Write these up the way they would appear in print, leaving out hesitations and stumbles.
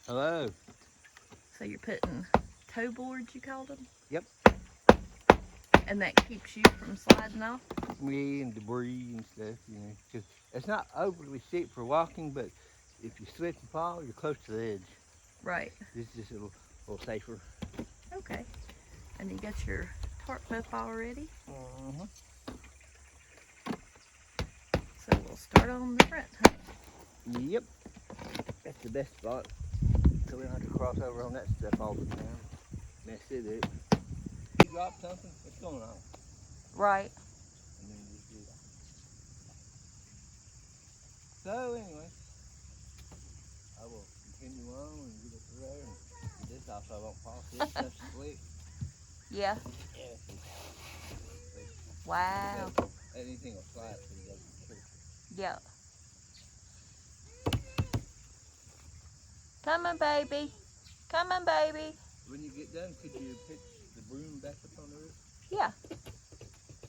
Hello. So you're putting toe boards, you called them? Yep. And that keeps you from sliding off? Me and debris and stuff, because it's not overly safe for walking, but if you slip and fall, you're close to the edge. Right. This is just a little safer. Okay. And you got your tarp up already? Mm-hmm. So we'll start on the front, huh? Yep. That's the best spot. So we don't have to cross over on that stuff all the time. Mess it up. You drop something, it's going on. Right. And then just do that. So anyway, I will continue on and get up there and get this off so I won't fall. See, this stuff's slick. Yeah. Yeah. Wow. Anything will slide, so you gotta be careful. Yeah. Come on, baby. Come on, baby. When you get done, could you pitch the broom back up on the roof? Yeah. If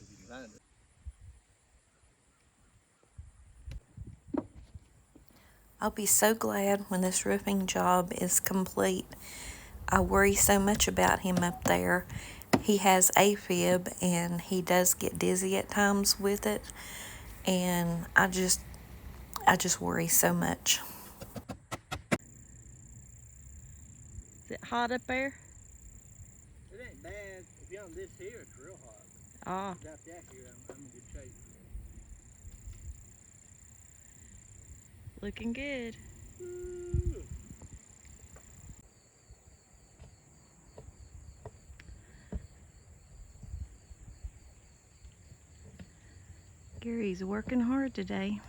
you can find it. I'll be so glad when this roofing job is complete. I worry so much about him up there. He has AFib and he does get dizzy at times with it, and I just worry so much. Is it hot up there? It ain't bad. If you're on this here, it's real hot. Ah. Without that here, I'm in good shape. Looking good. Woo. Gary's working hard today.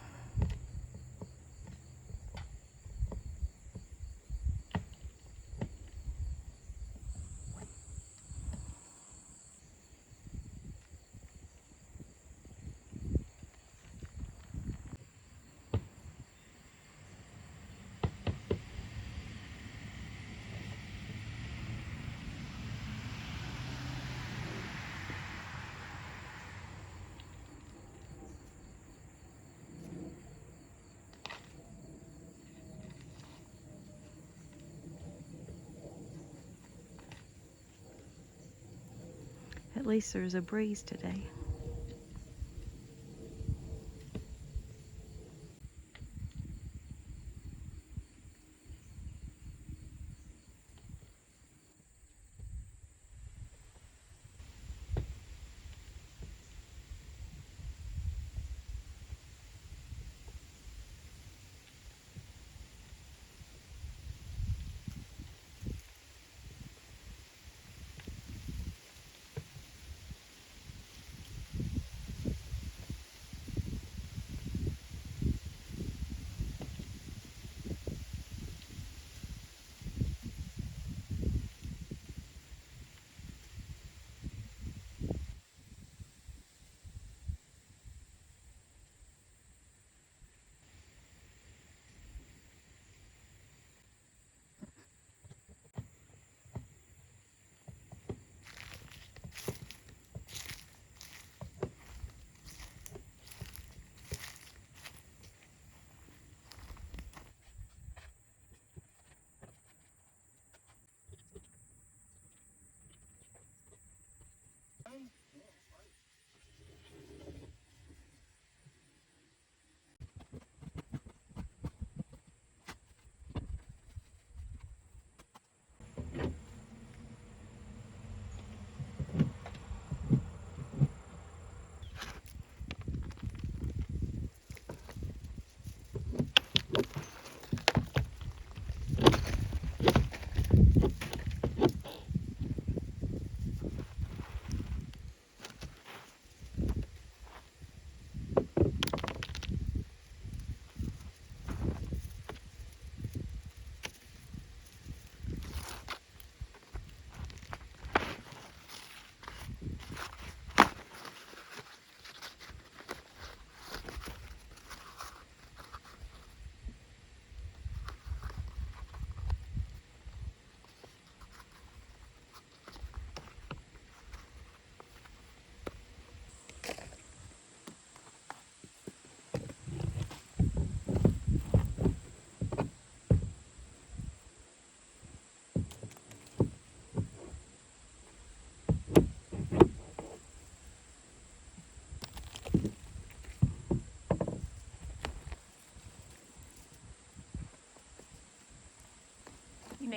At least there's a breeze today.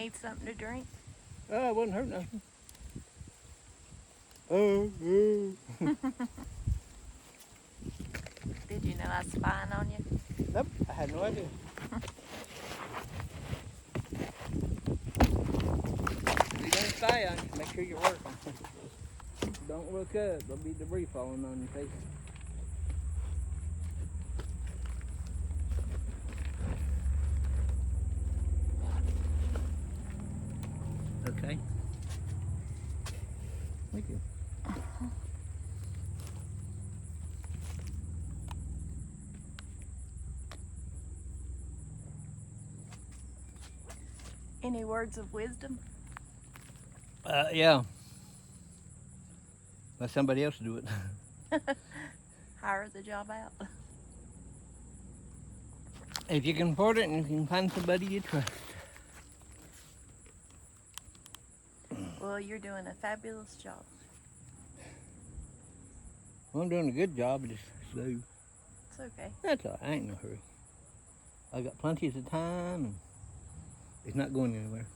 need something to drink? Oh, it wouldn't hurt nothing. Oh. Did you know I was spying on you? Nope, I had no idea. You don't stay on you, make sure you're working. Don't look up, there'll be debris falling on your face. Okay. Thank you. Any words of wisdom? Yeah. Let somebody else do it. Hire the job out. If you can afford it and you can find somebody you trust. Well, you're doing a fabulous job. Well, I'm doing a good job, just slow. It's okay. That's all right, I ain't in no hurry. I got plenty of time and it's not going anywhere.